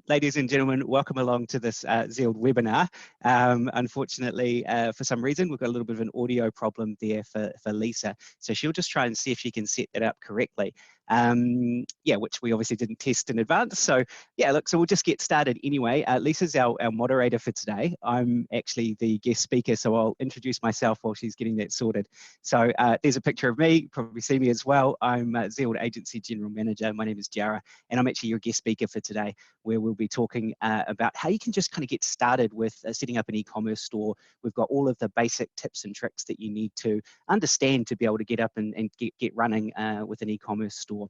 Ladies and gentlemen, welcome along to this Zeald webinar. Unfortunately, for some reason, we've got a little bit of an audio problem there for Lisa. So she'll just try and see if she can set that up correctly. Yeah, which we obviously didn't test in advance. So yeah, look, so we'll just get started anyway. Lisa's our moderator for today. I'm actually the guest speaker, so I'll introduce myself while she's getting that sorted. So there's a picture of me, you probably see me as well. I'm Zeald Agency General Manager. My name is Jara, and I'm actually your guest speaker for today, where we'll be talking about how you can just kind of get started with setting up an e-commerce store. We've got all of the basic tips and tricks that you need to understand to be able to get up and get running with an e-commerce store.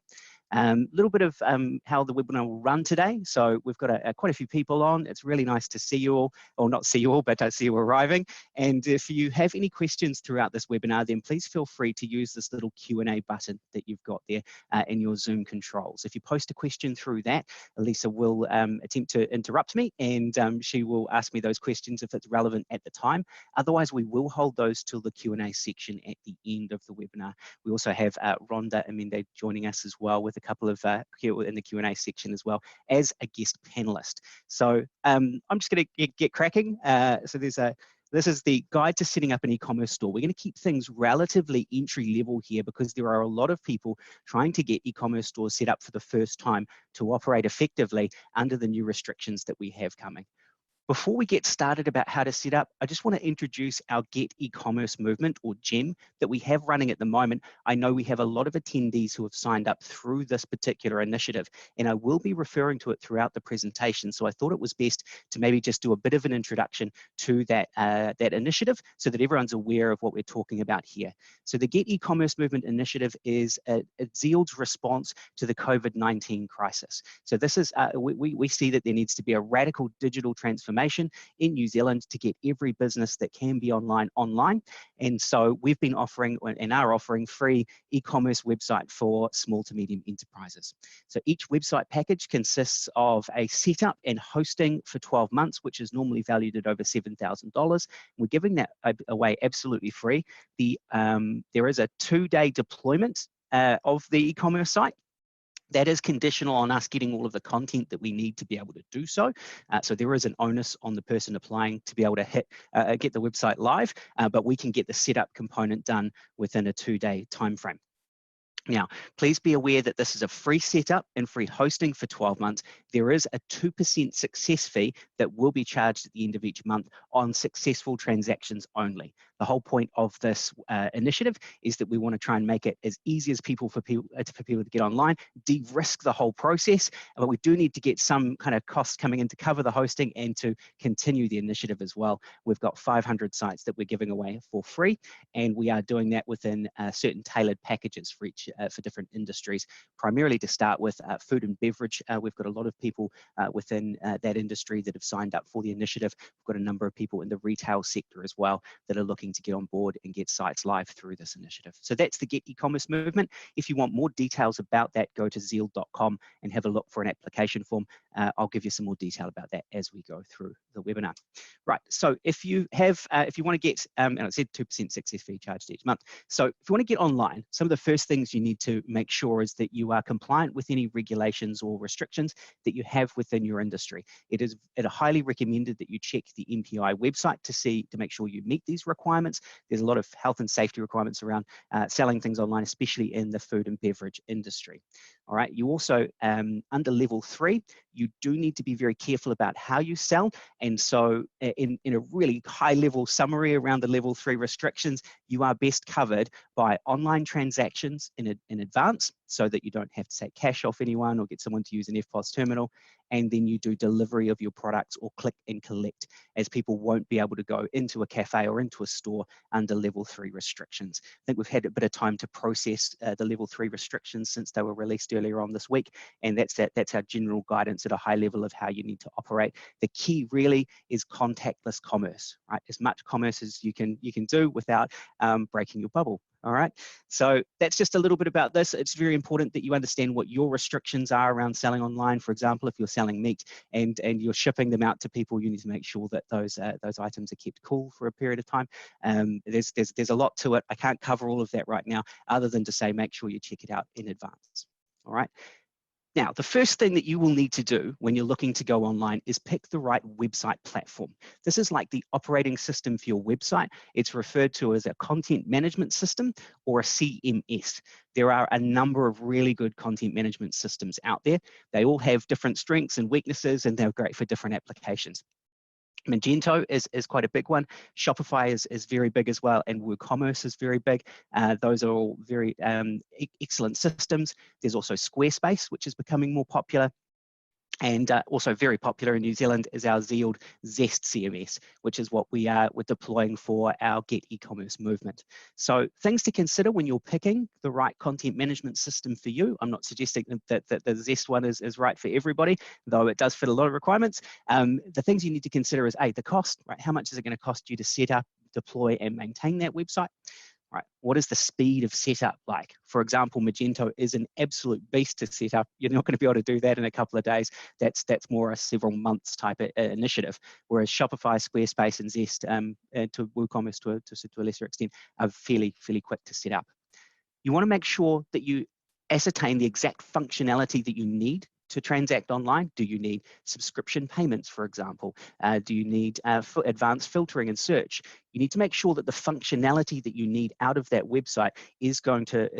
A little bit of how the webinar will run today. So we've got quite a few people on. It's really nice to see you all, or not see you all, but I see you arriving. And if you have any questions throughout this webinar, then please feel free to use this little Q&A button that you've got there in your Zoom controls. If you post a question through that, Lisa will attempt to interrupt me, and she will ask me those questions if it's relevant at the time. Otherwise, we will hold those till the Q&A section at the end of the webinar. We also have Rhonda Amende joining us as well with a couple of in the Q&A section as well as a guest panelist. So I'm just going to get cracking. So this is the guide to setting up an e-commerce store. We're going to keep things relatively entry level here because there are a lot of people trying to get e-commerce stores set up for the first time to operate effectively under the new restrictions that we have coming. Before we get started about how to set up, I just want to introduce our Get E-commerce movement, or GEM, that we have running at the moment. I know we have a lot of attendees who have signed up through this particular initiative, and I will be referring to it throughout the presentation. So I thought it was best to maybe just do a bit of an introduction to that initiative so that everyone's aware of what we're talking about here. So the Get E-commerce movement initiative is Zeald's response to the COVID-19 crisis. So this is, we see that there needs to be a radical digital transformation in New Zealand to get every business that can be online. And so we've been offering and are offering free e-commerce website for small to medium enterprises. So each website package consists of a setup and hosting for 12 months, which is normally valued at over $7,000. We're giving that away absolutely free. There is a 2-day deployment of the e-commerce site. That is conditional on us getting all of the content that we need to be able to do so. So there is an onus on the person applying to be able to get the website live, but we can get the setup component done within a 2-day time frame. Now, please be aware that this is a free setup and free hosting for 12 months. There is a 2% success fee that will be charged at the end of each month on successful transactions only. The whole point of this initiative is that we want to try and make it as easy as for people to get online, de-risk the whole process, but we do need to get some kind of costs coming in to cover the hosting and to continue the initiative as well. We've got 500 sites that we're giving away for free, and we are doing that within certain tailored packages for each for different industries. Primarily to start with food and beverage. We've got a lot of people within that industry that have signed up for the initiative. We've got a number of people in the retail sector as well that are looking to get on board and get sites live through this initiative. So that's the Get E-commerce movement. If you want more details about that, go to zeald.com and have a look for an application form. I'll give you some more detail about that as we go through the webinar. Right, so if you want to get, and I said 2% success fee charged each month. So if you want to get online, some of the first things you need to make sure is that you are compliant with any regulations or restrictions that you have within your industry. It is highly recommended that you check the MPI website to make sure you meet these requirements. There's a lot of health and safety requirements around selling things online, especially in the food and beverage industry. All right, you also, under level 3, you do need to be very careful about how you sell. And so in a really high level summary around the level 3 restrictions, you are best covered by online transactions in advance so that you don't have to take cash off anyone or get someone to use an FPOS terminal. And then you do delivery of your products or click and collect, as people won't be able to go into a cafe or into a store under level 3 restrictions. I think we've had a bit of time to process the level 3 restrictions since they were released earlier on this week, and that's our general guidance at a high level of how you need to operate. The key really is contactless commerce, right? As much commerce as you can do without breaking your bubble. All right, so that's just a little bit about this. It's very important that you understand what your restrictions are around selling online. For example, if you're selling meat and you're shipping them out to people, you need to make sure that those items are kept cool for a period of time. There's a lot to it. I can't cover all of that right now, other than to say make sure you check it out in advance. All right. Now, the first thing that you will need to do when you're looking to go online is pick the right website platform. This is like the operating system for your website. It's referred to as a content management system or a CMS. There are a number of really good content management systems out there. They all have different strengths and weaknesses, and they're great for different applications. Magento is quite a big one. Shopify is very big as well, and WooCommerce is very big. Those are all very excellent systems. There's also Squarespace, which is becoming more popular. And also very popular in New Zealand is our Zeald Zest CMS, which is what we're deploying for our Get E-commerce movement. So things to consider when you're picking the right content management system for you. I'm not suggesting that the Zest one is right for everybody, though it does fit a lot of requirements. The things you need to consider is the cost, right? How much is it going to cost you to set up, deploy, and maintain that website? Right. What is the speed of setup like? For example, Magento is an absolute beast to set up. You're not going to be able to do that in a couple of days. That's more a several months type of initiative. Whereas Shopify, Squarespace, and Zest, and to WooCommerce to a lesser extent, are fairly quick to set up. You want to make sure that you ascertain the exact functionality that you need to transact online. Do you need subscription payments, for example? Do you need advanced filtering and search? You need to make sure that the functionality that you need out of that website is going to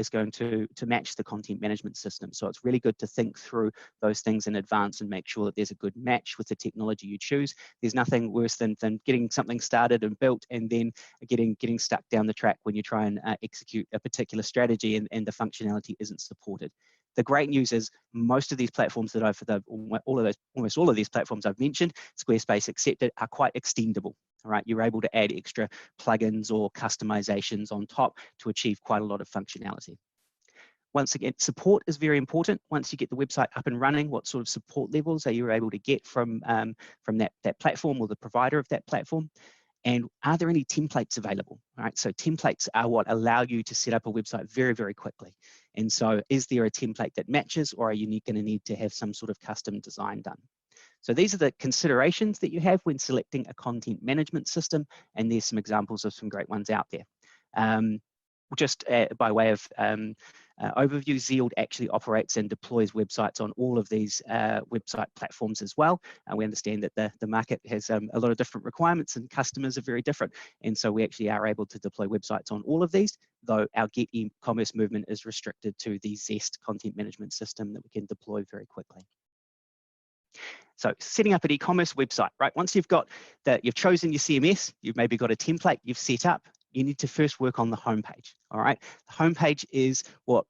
match the content management system. So it's really good to think through those things in advance and make sure that there's a good match with the technology you choose. There's nothing worse than getting something started and built and then getting stuck down the track when you try and execute a particular strategy and the functionality isn't supported. The great news is most of these platforms that almost all of these platforms I've mentioned, Squarespace accepted, are quite extendable. All right, you're able to add extra plugins or customizations on top to achieve quite a lot of functionality. Once again, support is very important. Once you get the website up and running, what sort of support levels are you able to get from that platform or the provider of that platform? And are there any templates available? All right, so templates are what allow you to set up a website very, very quickly. And so is there a template that matches, or are you going to need to have some sort of custom design done? So these are the considerations that you have when selecting a content management system, and there's some examples of some great ones out there. Just by way of overview, Zeald actually operates and deploys websites on all of these website platforms as well. And we understand that the market has a lot of different requirements and customers are very different. And so we actually are able to deploy websites on all of these, though our Get E-commerce movement is restricted to the Zest content management system that we can deploy very quickly. So setting up an e-commerce website, right? Once you've chosen your CMS, you've maybe got a template you've set up, you need to first work on the homepage. All right, the homepage is what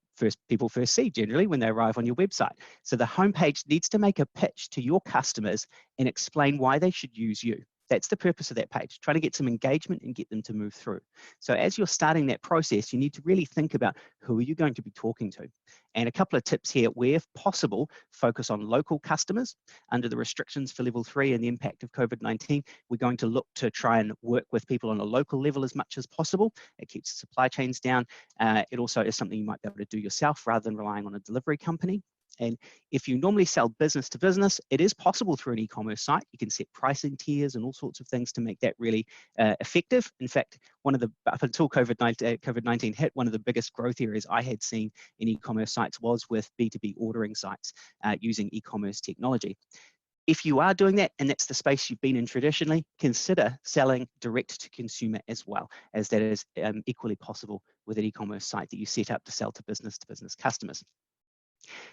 people first see generally when they arrive on your website. So the homepage needs to make a pitch to your customers and explain why they should use you. That's the purpose of that page, trying to get some engagement and get them to move through. So as you're starting that process, you need to really think about who are you going to be talking to. And a couple of tips here, where if possible, focus on local customers. Under the restrictions for level 3 and the impact of COVID-19, we're going to look to try and work with people on a local level as much as possible. It keeps the supply chains down. It also is something you might be able to do yourself rather than relying on a delivery company. And if you normally sell business to business, it is possible through an e-commerce site. You can set pricing tiers and all sorts of things to make that really effective. In fact, up until COVID-19 hit, one of the biggest growth areas I had seen in e-commerce sites was with B2B ordering sites using e-commerce technology. If you are doing that, and that's the space you've been in traditionally, consider selling direct to consumer as well, as that is equally possible with an e-commerce site that you set up to sell to business customers.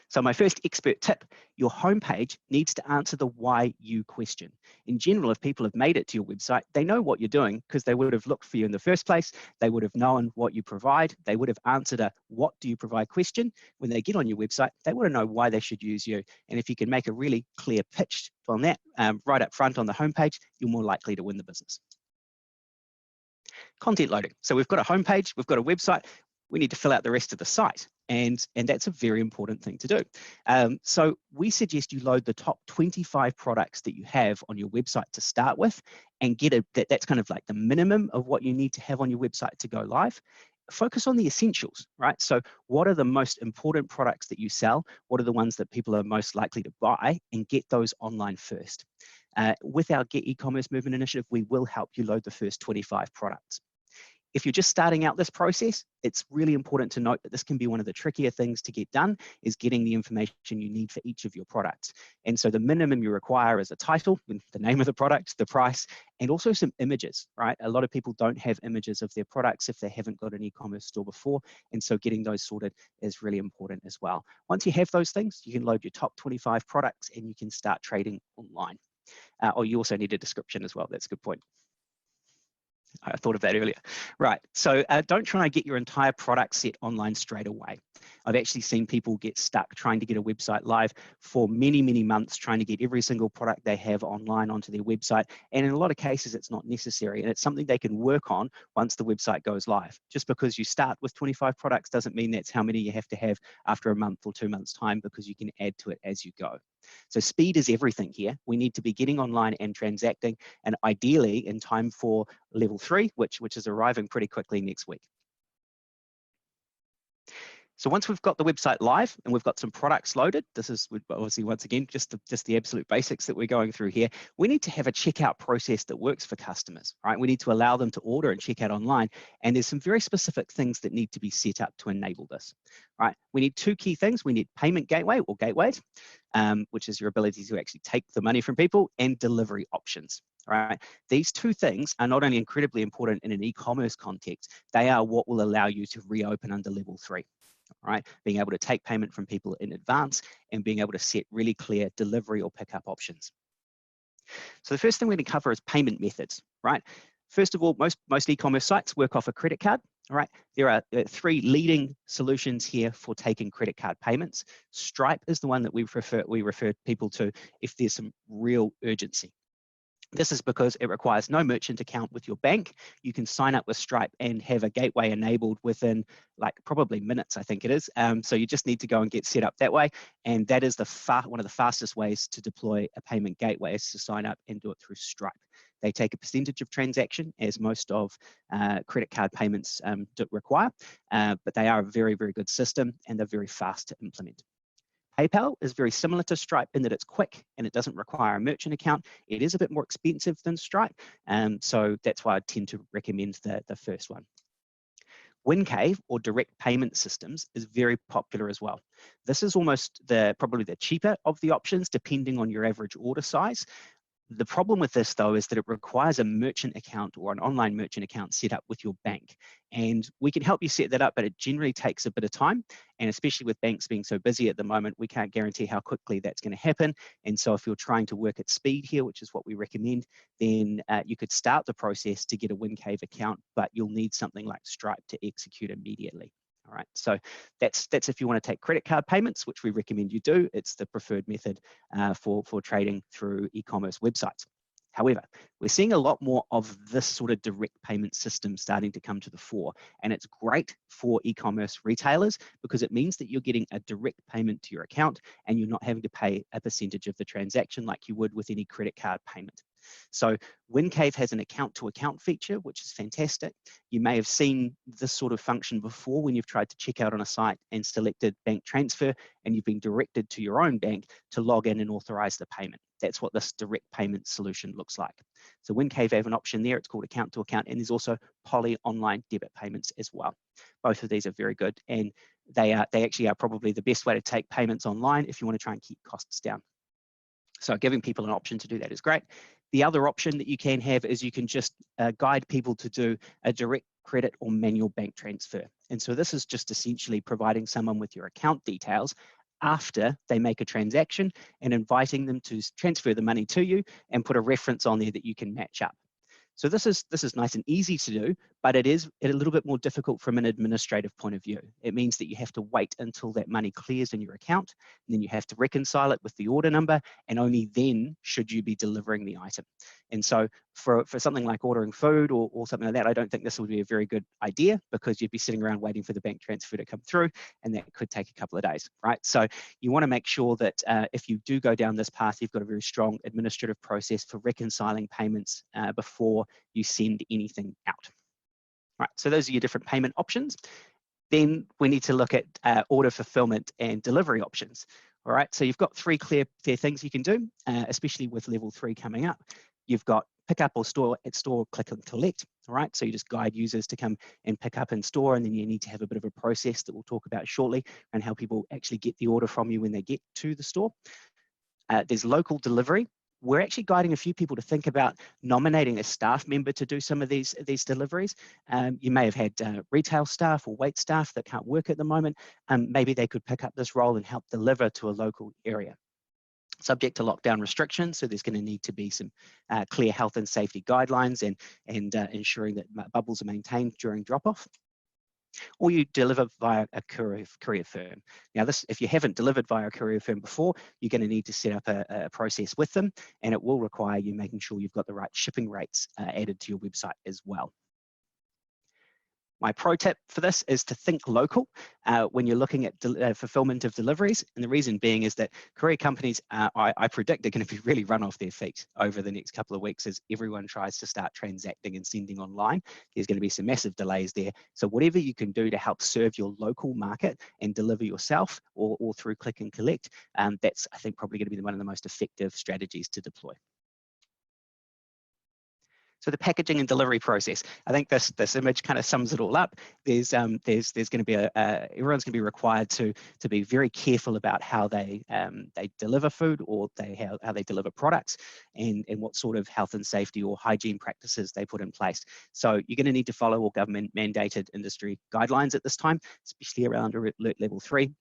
So my first expert tip, your homepage needs to answer the why you question. In general, if people have made it to your website, they know what you're doing because they would have looked for you in the first place. They would have known what you provide. They would have answered a what do you provide question. When they get on your website, they want to know why they should use you. And if you can make a really clear pitch on that right up front on the homepage, you're more likely to win the business. Content loading. So we've got a homepage, we've got a website. We need to fill out the rest of the site. And that's a very important thing to do. So we suggest you load the top 25 products that you have on your website to start with and that's kind of like the minimum of what you need to have on your website to go live. Focus on the essentials, right? So what are the most important products that you sell? What are the ones that people are most likely to buy, and get those online first. With our Get E-commerce movement initiative, we will help you load the first 25 products. If you're just starting out this process, it's really important to note that this can be one of the trickier things to get done, is getting the information you need for each of your products. And so the minimum you require is a title, the name of the product, the price, and also some images, right? A lot of people don't have images of their products if they haven't got an e-commerce store before. And so getting those sorted is really important as well. Once you have those things, you can load your top 25 products and you can start trading online. Or you also need a description as well. That's a good point. I thought of that earlier. Right, so don't try and get your entire product set online straight away. I've actually seen people get stuck trying to get a website live for many, many months, trying to get every single product they have online onto their website. And in a lot of cases, it's not necessary. And it's something they can work on once the website goes live. Just because you start with 25 products doesn't mean that's how many you have to have after a month or 2 months' time, because you can add to it as you go. So speed is everything here. We need to be getting online and transacting, and ideally in time for level 3, which is arriving pretty quickly next week. So once we've got the website live and we've got some products loaded, this is obviously, once again, just the absolute basics that we're going through here. We need to have a checkout process that works for customers, right? We need to allow them to order and check out online. And there's some very specific things that need to be set up to enable this, right? We need 2 key things. We need payment gateway or gateways, which is your ability to actually take the money from people, and delivery options. Right. These 2 things are not only incredibly important in an e-commerce context, they are what will allow you to reopen under level 3. Right, being able to take payment from people in advance and being able to set really clear delivery or pickup options. So the first thing we're going to cover is payment methods, right? First of all, most e-commerce sites work off a credit card. All right, there are 3 leading solutions here for taking credit card payments. Stripe is the one that we refer people to if there's some real urgency. This is because it requires no merchant account with your bank. You can sign up with Stripe and have a gateway enabled within like probably minutes, I think it is. So you just need to go and get set up that way. And that is one of the fastest ways to deploy a payment gateway, is to sign up and do it through Stripe. They take a percentage of transaction, as most of credit card payments require, but they are a very, very good system, and they're very fast to implement. PayPal is very similar to Stripe in that it's quick and it doesn't require a merchant account. It is a bit more expensive than Stripe, so that's why I tend to recommend the first one. WinCave, or direct payment systems, is very popular as well. This is almost probably the cheaper of the options, depending on your average order size. The problem with this, though, is that it requires a merchant account or an online merchant account set up with your bank. And we can help you set that up, but it generally takes a bit of time. And especially with banks being so busy at the moment, we can't guarantee how quickly that's going to happen. And so if you're trying to work at speed here, which is what we recommend, then you could start the process to get a WinCave account, but you'll need something like Stripe to execute immediately. All right, so that's if you want to take credit card payments, which we recommend you do. It's the preferred method for trading through e-commerce websites. However, we're seeing a lot more of this sort of direct payment system starting to come to the fore, and it's great for e-commerce retailers because it means that you're getting a direct payment to your account and you're not having to pay a percentage of the transaction like you would with any credit card payment. So WinCave has an account-to-account feature, which is fantastic. You may have seen this sort of function before when you've tried to check out on a site and selected bank transfer, and you've been directed to your own bank to log in and authorize the payment. That's what this direct payment solution looks like. So WinCave have an option there. It's called account-to-account, and there's also Poly online debit payments as well. Both of these are very good, and they actually are probably the best way to take payments online if you want to try and keep costs down. So giving people an option to do that is great. The other option that you can have is you can just guide people to do a direct credit or manual bank transfer. And so this is just essentially providing someone with your account details after they make a transaction and inviting them to transfer the money to you and put a reference on there that you can match up. So this is nice and easy to do, but it is a little bit more difficult from an administrative point of view. It means that you have to wait until that money clears in your account, and then you have to reconcile it with the order number, and only then should you be delivering the item. And so for something like ordering food or something like that, I don't think this would be a very good idea because you'd be sitting around waiting for the bank transfer to come through, and that could take a couple of days, right? So you want to make sure that if you do go down this path, you've got a very strong administrative process for reconciling payments before you send anything out. Right, so those are your different payment options. Then we need to look at order fulfillment and delivery options. All right, so you've got 3 clear things you can do, especially with level 3 coming up. You've got pick up or store at store, click and collect. All right, so you just guide users to come and pick up in store, and then you need to have a bit of a process that we'll talk about shortly and how people actually get the order from you when they get to the store. There's local delivery. We're actually guiding a few people to think about nominating a staff member to do some of these deliveries. You may have had retail staff or wait staff that can't work at the moment. Maybe they could pick up this role and help deliver to a local area. Subject to lockdown restrictions, so there's going to need to be some clear health and safety guidelines and ensuring that bubbles are maintained during drop-off. Or you deliver via a courier firm. Now, if you haven't delivered via a courier firm before, you're going to need to set up a process with them, and it will require you making sure you've got the right shipping rates added to your website as well. My pro tip for this is to think local when you're looking at fulfillment of deliveries. And the reason being is that courier companies, I predict, are going to be really run off their feet over the next couple of weeks as everyone tries to start transacting and sending online. There's going to be some massive delays there. So whatever you can do to help serve your local market and deliver yourself or through click and collect, that's, I think, probably going to be one of the most effective strategies to deploy. So the packaging and delivery process, I think this image kind of sums it all up. There's going to be everyone's going to be required to be very careful about how they deliver food or how they deliver products and what sort of health and safety or hygiene practices they put in place. So you're going to need to follow all government mandated industry guidelines at this time, especially around alert level 3.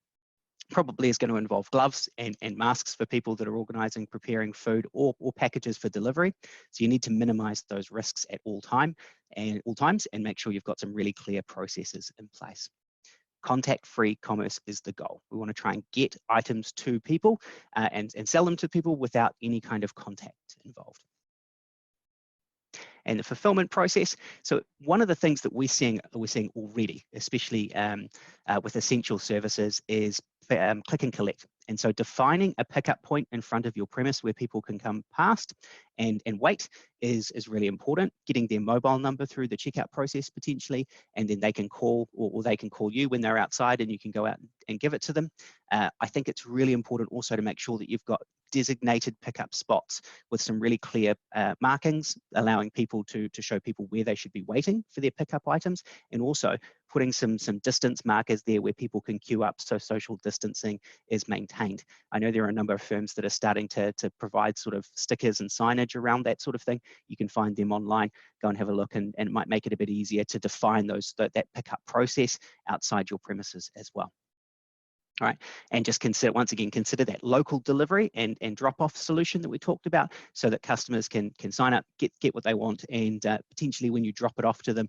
Probably is going to involve gloves and masks for people that are organising, preparing food or packages for delivery. So you need to minimise those risks at all times and make sure you've got some really clear processes in place. Contact-free commerce is the goal. We want to try and get items to people and sell them to people without any kind of contact involved. And the fulfillment process. So one of the things that we're seeing already, especially with essential services, is click and collect. And so defining a pickup point in front of your premise where people can come past and wait is really important. Getting their mobile number through the checkout process potentially, and then they can call or they can call you when they're outside and you can go out and give it to them. I think it's really important also to make sure that you've got designated pickup spots with some really clear markings, allowing people to show people where they should be waiting for their pickup items, and also putting some distance markers there where people can queue up so social distancing is maintained. I know there are a number of firms that are starting to provide sort of stickers and signage around that sort of thing. You can find them online, go and have a look, and it might make it a bit easier to define that pickup process outside your premises as well. All right, and just consider that local delivery and drop-off solution that we talked about, so that customers can sign up, get what they want, and potentially when you drop it off to them,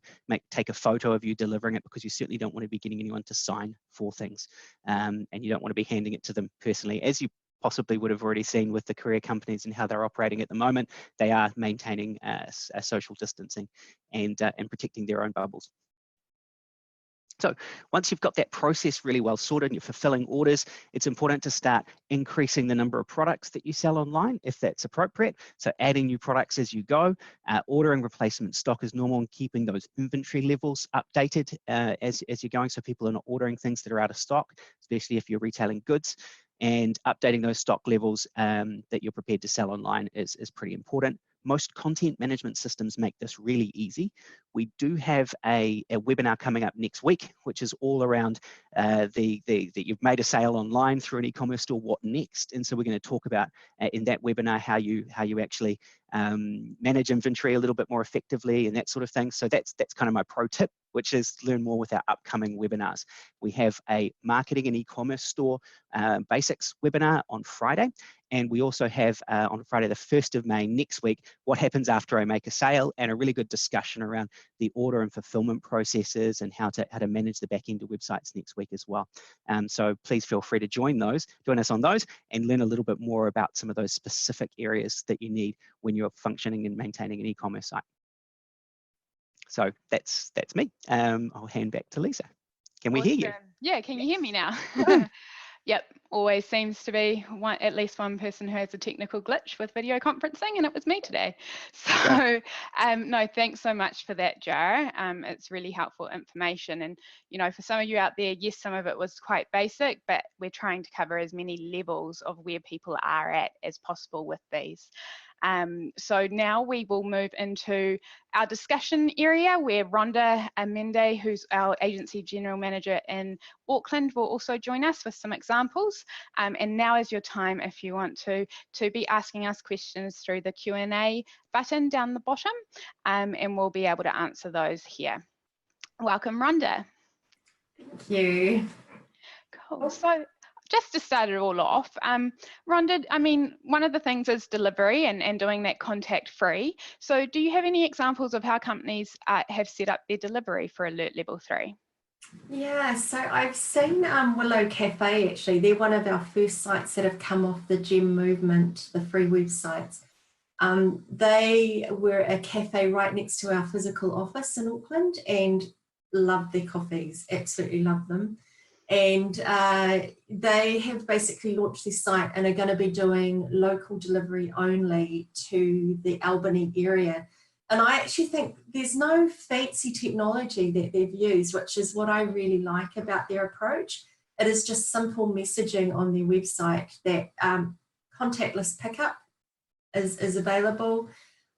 take a photo of you delivering it, because you certainly don't want to be getting anyone to sign for things, and you don't want to be handing it to them personally. As you possibly would have already seen with the courier companies and how they're operating at the moment, they are maintaining a social distancing and protecting their own bubbles. So once you've got that process really well sorted and you're fulfilling orders, it's important to start increasing the number of products that you sell online, if that's appropriate. So adding new products as you go, ordering replacement stock as normal, and keeping those inventory levels updated as you're going, so people are not ordering things that are out of stock, especially if you're retailing goods. And updating those stock levels that you're prepared to sell online is pretty important. Most content management systems make this really easy. We do have a webinar coming up next week, which is all around that you've made a sale online through an e-commerce store, what next? And so we're going to talk about in that webinar how you actually manage inventory a little bit more effectively and that sort of thing. So that's kind of my pro tip, which is learn more with our upcoming webinars. We have a marketing and e-commerce store basics webinar on Friday. And we also have on Friday, the 1st of May next week, what happens after I make a sale, and a really good discussion around the order and fulfillment processes and how to manage the back end of websites next week as well. So please feel free to join us on those and learn a little bit more about some of those specific areas that you need when you're functioning and maintaining an e-commerce site. So that's me. I'll hand back to Lisa. Can we hear you? Yeah, can you hear me now? Yeah. Yep, always seems to be at least one person who has a technical glitch with video conferencing, and it was me today. So no, thanks so much for that, Jar. It's really helpful information. And, for some of you out there, yes, some of it was quite basic, but we're trying to cover as many levels of where people are at as possible with these. So now we will move into our discussion area where Rhonda Amende, who's our agency general manager in Auckland, will also join us with some examples. And now is your time if you want to be asking us questions through the Q&A button down the bottom, and we'll be able to answer those here. Welcome, Rhonda. Thank you. Cool. So just to start it all off, Rhonda, I mean, one of the things is delivery and doing that contact free. So do you have any examples of how companies have set up their delivery for Alert Level 3? Yeah, so I've seen Willow Cafe, actually. They're one of our first sites that have come off the GEM movement, the free websites. They were a cafe right next to our physical office in Auckland and loved their coffees, absolutely loved them. And they have basically launched their site and are going to be doing local delivery only to the Albany area. And I actually think there's no fancy technology that they've used, which is what I really like about their approach. It is just simple messaging on their website that contactless pickup is available,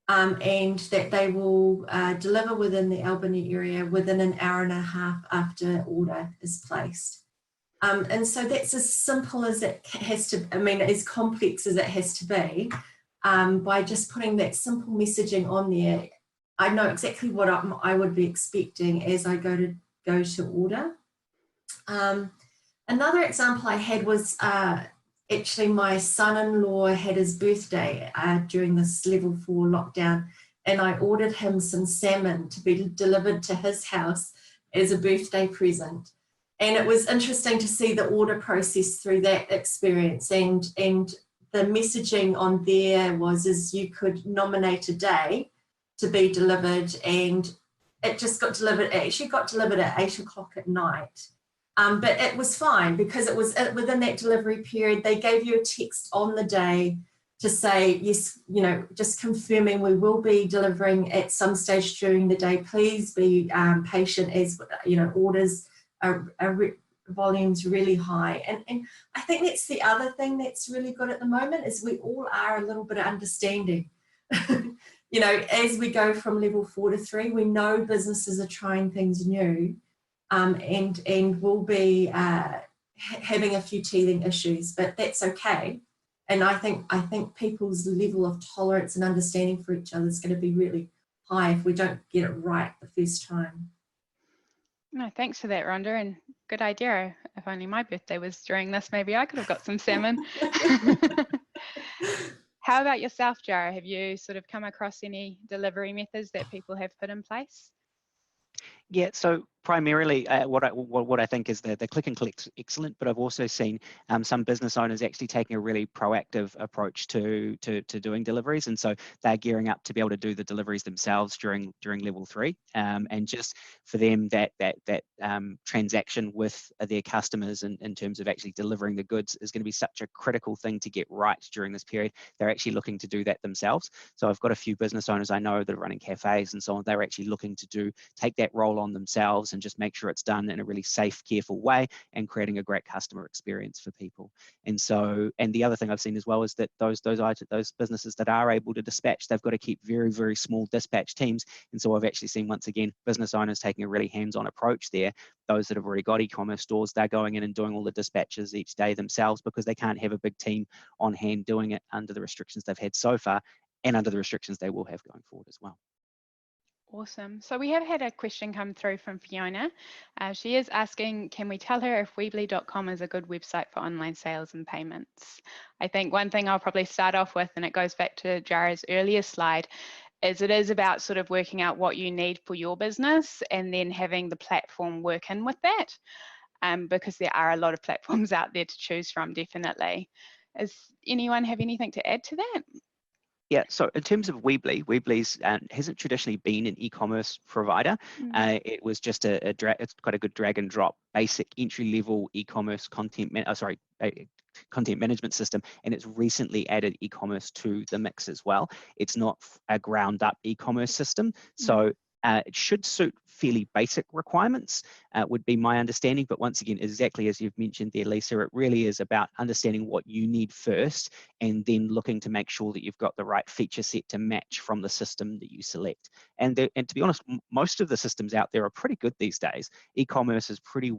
and that they will deliver within the Albany area within an hour and a half after order is placed. And so that's as simple as it has to, I mean, as complex as it has to be. By just putting that simple messaging on there, I know exactly what I would be expecting as I go to order. Another example I had was actually my son-in-law had his birthday during this level 4 lockdown, and I ordered him some salmon to be delivered to his house as a birthday present. And it was interesting to see the order process through that experience, and the messaging on there was you could nominate a day to be delivered, and it just got delivered. It actually got delivered at 8 o'clock at night. But it was fine because it was within that delivery period. They gave you a text on the day to say, yes, you know, just confirming we will be delivering at some stage during the day. Please be patient as, you know, orders are volumes really high. And I think that's the other thing that's really good at the moment is we all are a little bit of understanding. You know, as we go from level 4 to 3, we know businesses are trying things new, and we'll be having a few teething issues, but that's okay. And I think people's level of tolerance and understanding for each other is going to be really high if we don't get it right the first time. No, thanks for that, Rhonda, and good idea. If only my birthday was during this, maybe I could have got some salmon. How about yourself, Jara? Have you sort of come across any delivery methods that people have put in place? Yeah, so primarily what I think is the click and collect excellent, but I've also seen some business owners actually taking a really proactive approach to doing deliveries, and so they're gearing up to be able to do the deliveries themselves during level 3, and just for them that transaction with their customers in terms of actually delivering the goods is going to be such a critical thing to get right during this period. They're actually looking to do that themselves. So I've got a few business owners I know that are running cafes and so on. They're actually looking to take that role on themselves and just make sure it's done in a really safe, careful way and creating a great customer experience for people. And so, and the other thing I've seen as well is that those businesses that are able to dispatch, they've got to keep very, very small dispatch teams. And so I've actually seen, once again, business owners taking a really hands-on approach there. Those that have already got e-commerce stores, they're going in and doing all the dispatches each day themselves because they can't have a big team on hand doing it under the restrictions they've had so far and under the restrictions they will have going forward as well. Awesome. So we have had a question come through from Fiona. She is asking, can we tell her if Weebly.com is a good website for online sales and payments? I think one thing I'll probably start off with, and it goes back to Jara's earlier slide, is it is about sort of working out what you need for your business and then having the platform work in with that, because there are a lot of platforms out there to choose from, definitely. Does anyone have anything to add to that? Yeah, so in terms of Weebly, Weebly's hasn't traditionally been an e-commerce provider. It was just it's quite a good drag and drop, basic entry-level e-commerce content management system, and it's recently added e-commerce to the mix as well. It's not a ground-up e-commerce system, so It should suit fairly basic requirements, would be my understanding. But once again, exactly as you've mentioned there, Lisa, it really is about understanding what you need first and then looking to make sure that you've got the right feature set to match from the system that you select. And to be honest, most of the systems out there are pretty good these days. E-commerce is pretty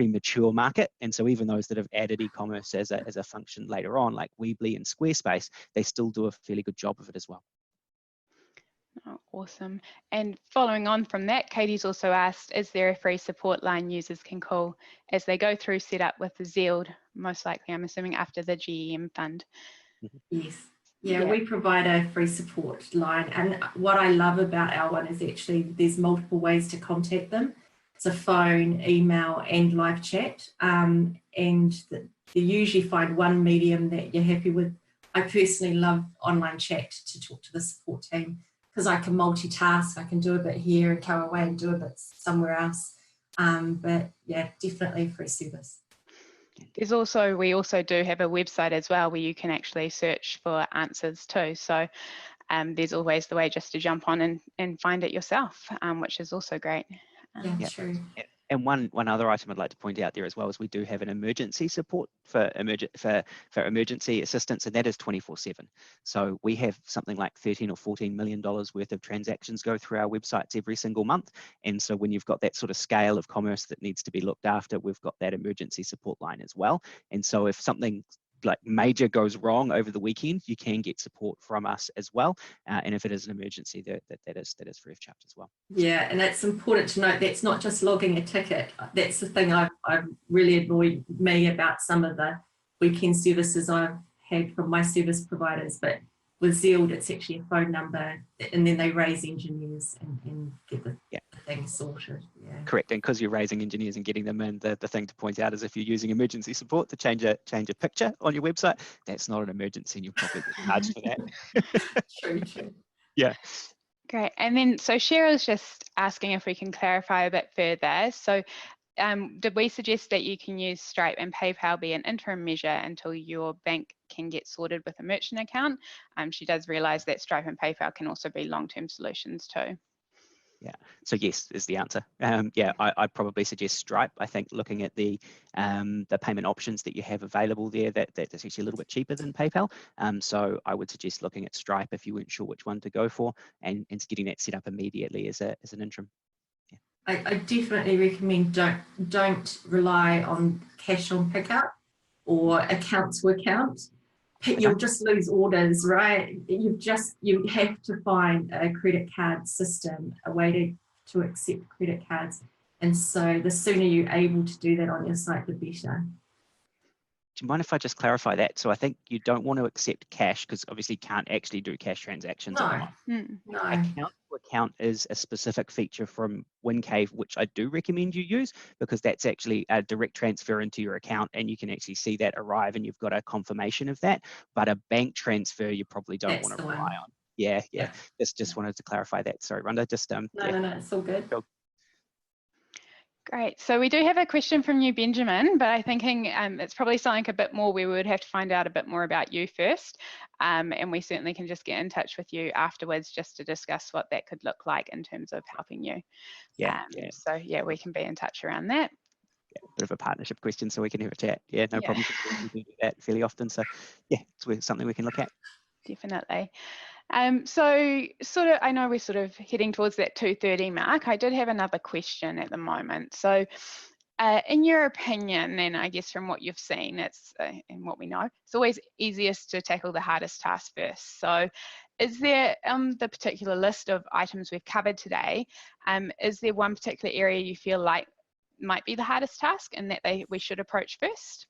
mature market, and so even those that have added e-commerce as a function later on, like Weebly and Squarespace, they still do a fairly good job of it as well. Oh, awesome. And following on from that, Katie's also asked, is there a free support line users can call as they go through setup with the Zeald, most likely, I'm assuming, after the GEM fund? Yes. Yeah, we provide a free support line. And what I love about our one is actually there's multiple ways to contact them. It's a phone, email, and live chat. And you usually find one medium that you're happy with. I personally love online chat to talk to the support team because I can multitask. I can do a bit here and go away and do a bit somewhere else. But yeah, definitely a free service. We also do have a website as well where you can actually search for answers too. So there's always the way just to jump on and find it yourself, which is also great. Yeah, true. And one other item I'd like to point out there as well is we do have an emergency support for emergency assistance, and that is 24/7. So we have something like $13 or $14 million worth of transactions go through our websites every single month. And so when you've got that sort of scale of commerce that needs to be looked after, we've got that emergency support line as well. And so if something like major goes wrong over the weekend, you can get support from us as well. And if it is an emergency, that is free of charge as well. Yeah, and it's important to note that's not just logging a ticket. That's the thing I've really annoyed me about some of the weekend services I've had from my service providers. But with Zeald, it's actually a phone number, and then they raise engineers and get the thing sorted. Yeah. Correct, and because you're raising engineers and getting them in, the thing to point out is if you're using emergency support to change a picture on your website, that's not an emergency, and you'll probably get charged for that. True. Yeah. Great. And then, so Cheryl's just asking if we can clarify a bit further. So did we suggest that you can use Stripe and PayPal be an interim measure until your bank can get sorted with a merchant account? She does realise that Stripe and PayPal can also be long-term solutions too. Yeah, so yes is the answer. I'd probably suggest Stripe. I think looking at the payment options that you have available there, that's actually a little bit cheaper than PayPal. So I would suggest looking at Stripe if you weren't sure which one to go for, and getting that set up immediately as an interim. Yeah. I definitely recommend don't rely on cash on pickup or account to account. You'll just lose orders, right? You have to find a credit card system, a way to accept credit cards. And so the sooner you're able to do that on your site, the better. Do you mind if I just clarify that? So I think you don't want to accept cash because obviously you can't actually do cash transactions. No. Account to account is a specific feature from WinCave, which I do recommend you use because that's actually a direct transfer into your account and you can actually see that arrive and you've got a confirmation of that. But a bank transfer, you probably don't want to rely on. Yeah. Just wanted to clarify that. Sorry, Rhonda. No, it's all good. Cool. Great. So we do have a question from you, Benjamin, but I'm thinking it's probably something a bit more where we would have to find out a bit more about you first. And we certainly can just get in touch with you afterwards just to discuss what that could look like in terms of helping you. So we can be in touch around that. Yeah, bit of a partnership question so we can have a chat. Yeah, no problem. We do that fairly often. So yeah, it's something we can look at. Definitely. So I know we're sort of heading towards that 2:30 mark. I did have another question at the moment. So in your opinion, and I guess from what you've seen, and what we know, it's always easiest to tackle the hardest task first. So is there the particular list of items we've covered today, is there one particular area you feel like might be the hardest task and that we should approach first?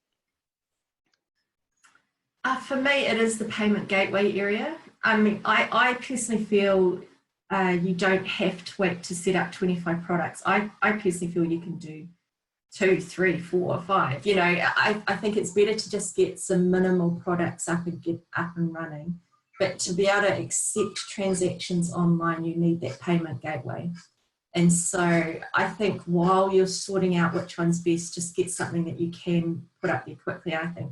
For me, it is the payment gateway area. I mean, I personally feel you don't have to wait to set up 25 products. I personally feel you can do 2, 3, 4, 5. You know, I think it's better to just get some minimal products up and running. But to be able to accept transactions online, you need that payment gateway. And so I think while you're sorting out which one's best, just get something that you can put up there quickly. I think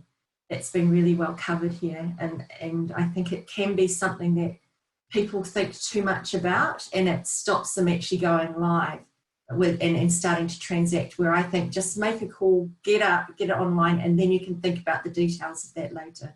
that's been really well covered here. And I think it can be something that people think too much about, and it stops them actually going live with and starting to transact, where I think just make a call, get it online, and then you can think about the details of that later.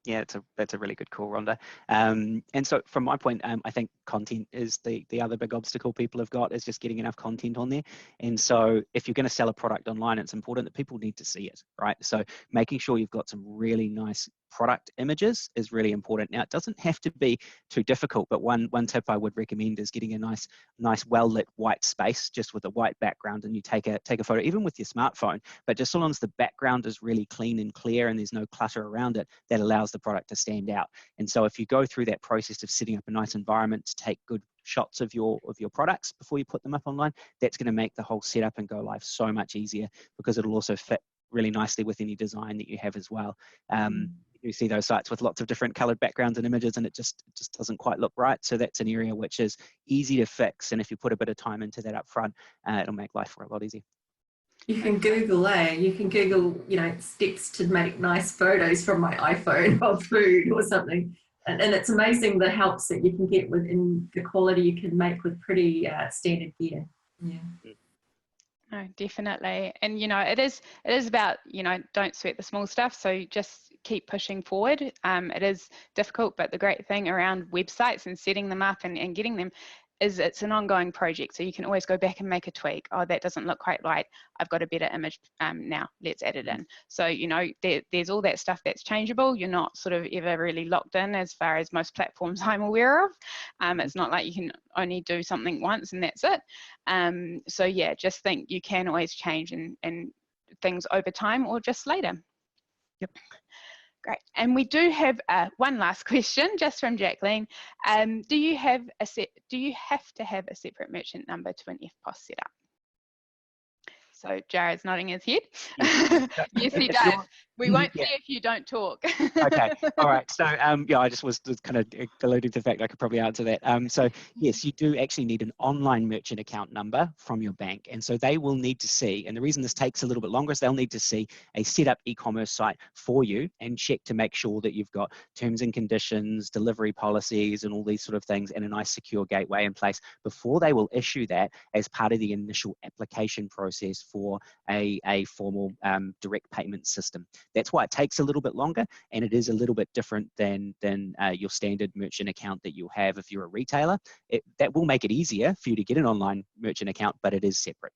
Yeah, that's a really good call, Rhonda. And so from my point, I think content is the other big obstacle people have got, is just getting enough content on there. And so if you're going to sell a product online, it's important that people need to see it, right? So making sure you've got some really nice product images is really important. Now, it doesn't have to be too difficult, but one tip I would recommend is getting a nice well-lit white space just with a white background, and you take a photo, even with your smartphone, but just so long as the background is really clean and clear and there's no clutter around it, that allows the product to stand out. And so if you go through that process of setting up a nice environment to take good shots of your products before you put them up online, that's going to make the whole setup and go live so much easier, because it'll also fit really nicely with any design that you have as well. You see those sites with lots of different colored backgrounds and images, and it just doesn't quite look right. So that's an area which is easy to fix, and if you put a bit of time into that up front, it'll make life a lot easier. You can Google, you can Google, steps to make nice photos from my iPhone of food or something. And it's amazing the helps that you can get within the quality you can make with pretty standard gear. Yeah. No, definitely. And, it is about, don't sweat the small stuff. So just keep pushing forward. It is difficult, but the great thing around websites and setting them up and getting them is it's an ongoing project. So you can always go back and make a tweak. Oh, that doesn't look quite right. I've got a better image now. Let's add it in. So, there's all that stuff that's changeable. You're not sort of ever really locked in as far as most platforms I'm aware of. It's not like you can only do something once and that's it. So yeah, just think you can always change and things over time or just later. Yep. Great. And we do have one last question just from Jacqueline. Do you have to have a separate merchant number to an FPOS setup? So Jared's nodding his head. Yes, he does. We won't see if you don't talk. Okay. All right. So I just was kind of alluding to the fact I could probably answer that. So yes, you do actually need an online merchant account number from your bank, and so they will need to see. And the reason this takes a little bit longer is they'll need to see a set up e-commerce site for you and check to make sure that you've got terms and conditions, delivery policies, and all these sort of things, and a nice secure gateway in place before they will issue that as part of the initial application process for a formal direct payment system. That's why it takes a little bit longer, and it is a little bit different than your standard merchant account that you'll have if you're a retailer. That will make it easier for you to get an online merchant account, but it is separate.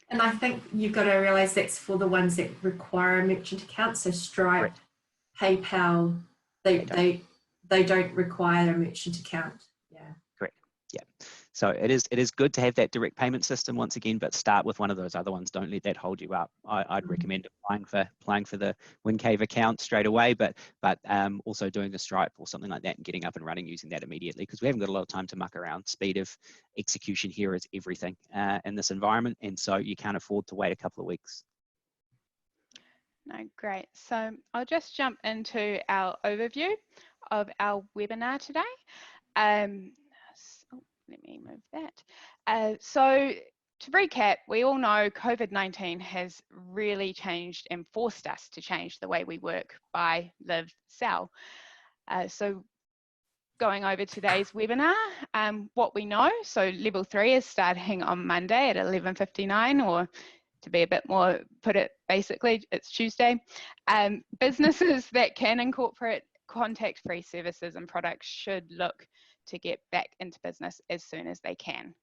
And I think you've got to realise that's for the ones that require a merchant account. So Stripe, correct. PayPal, they don't require a merchant account. Yeah. Correct. Yeah. So it is good to have that direct payment system once again, but start with one of those other ones. Don't let that hold you up. I'd recommend applying for the WinCave account straight away, but also doing the Stripe or something like that and getting up and running using that immediately, because we haven't got a lot of time to muck around. Speed of execution here is everything in this environment, and so you can't afford to wait a couple of weeks. No, great. So I'll just jump into our overview of our webinar today. Let me move that. So to recap, we all know COVID-19 has really changed and forced us to change the way we work, buy, live, sell. So going over today's webinar, what we know, so level 3 is starting on Monday at 11:59, or to be a bit more, put it basically, it's Tuesday. Businesses that can incorporate contact-free services and products should look to get back into business as soon as they can.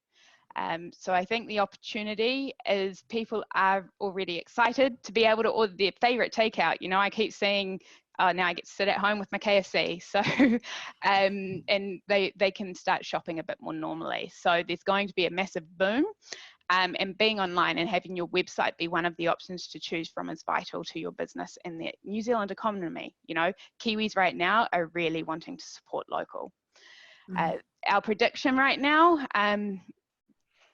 So I think the opportunity is people are already excited to be able to order their favorite takeout. I keep saying, oh, now I get to sit at home with my KFC. So, and they can start shopping a bit more normally. So there's going to be a massive boom. And being online and having your website be one of the options to choose from is vital to your business and the New Zealand economy. Kiwis right now are really wanting to support local. Our prediction right now,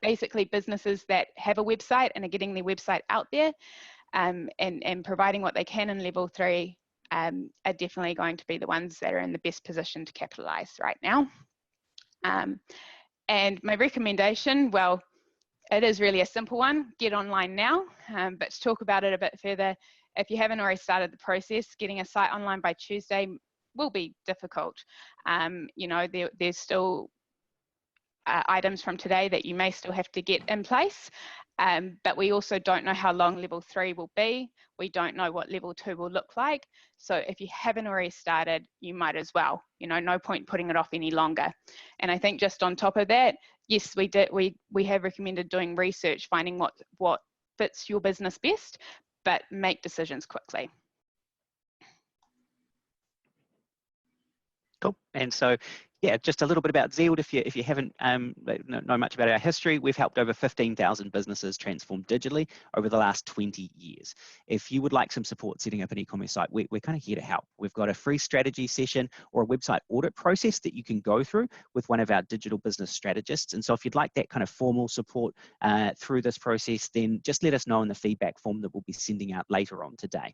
basically businesses that have a website and are getting their website out there and providing what they can in level 3 are definitely going to be the ones that are in the best position to capitalize right now. And my recommendation, well, it is really a simple one: get online now. But to talk about it a bit further, if you haven't already started the process, getting a site online by Tuesday will be difficult. You know, there's still items from today that you may still have to get in place, but we also don't know how long level 3 will be. We don't know what level 2 will look like. So if you haven't already started, you might as well. You know, no point putting it off any longer. And I think just on top of that, yes, we have recommended doing research, finding what fits your business best, but make decisions quickly. Cool. And so, yeah, just a little bit about Zeald. If you haven't know much about our history, we've helped over 15,000 businesses transform digitally over the last 20 years. If you would like some support setting up an e-commerce site, we're kind of here to help. We've got a free strategy session or a website audit process that you can go through with one of our digital business strategists. And so if you'd like that kind of formal support through this process, then just let us know in the feedback form that we'll be sending out later on today.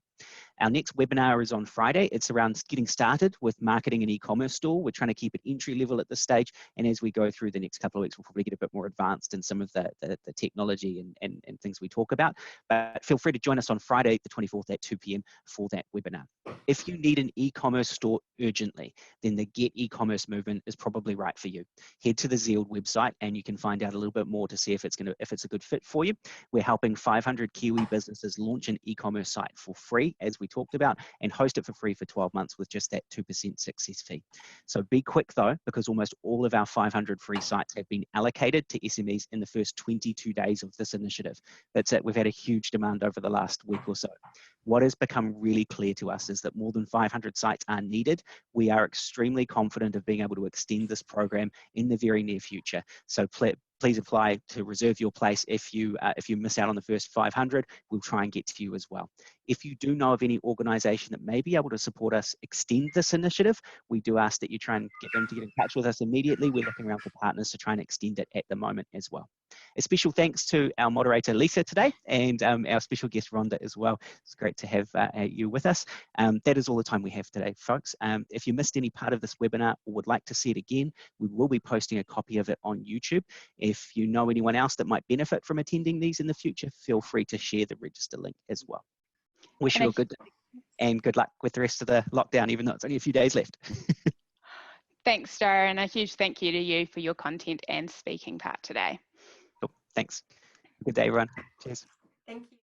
Our next webinar is on Friday. It's around getting started with marketing an e-commerce store. We're trying to keep it entry level at this stage. And as we go through the next couple of weeks, we'll probably get a bit more advanced in some of the technology and things we talk about. But feel free to join us on Friday, the 24th at 2 p.m. for that webinar. If you need an e-commerce store urgently, then the Get E-commerce movement is probably right for you. Head to the Zeald website and you can find out a little bit more to see if it's a good fit for you. We're helping 500 Kiwi businesses launch an e-commerce site for free, as we talked about, and host it for free for 12 months with just that 2% success fee. So be quick though, because almost all of our 500 free sites have been allocated to SMEs in the first 22 days of this initiative. That's it. We've had a huge demand over the last week or so. What has become really clear to us is that more than 500 sites are needed. We are extremely confident of being able to extend this program in the very near future. So please apply to reserve your place. If you miss out on the first 500, we'll try and get to you as well. If you do know of any organisation that may be able to support us extend this initiative, we do ask that you try and get them to get in touch with us immediately. We're looking around for partners to try and extend it at the moment as well. A special thanks to our moderator Lisa today and our special guest Rhonda as well. It's great to have you with us. That is all the time we have today, folks. If you missed any part of this webinar or would like to see it again, we will be posting a copy of it on YouTube. If you know anyone else that might benefit from attending these in the future, feel free to share the register link as well. Wish you a good day and good luck with the rest of the lockdown, even though it's only a few days left. Thanks, Dara, and a huge thank you to you for your content and speaking part today. Cool. Thanks. Good day, everyone. Cheers. Thank you.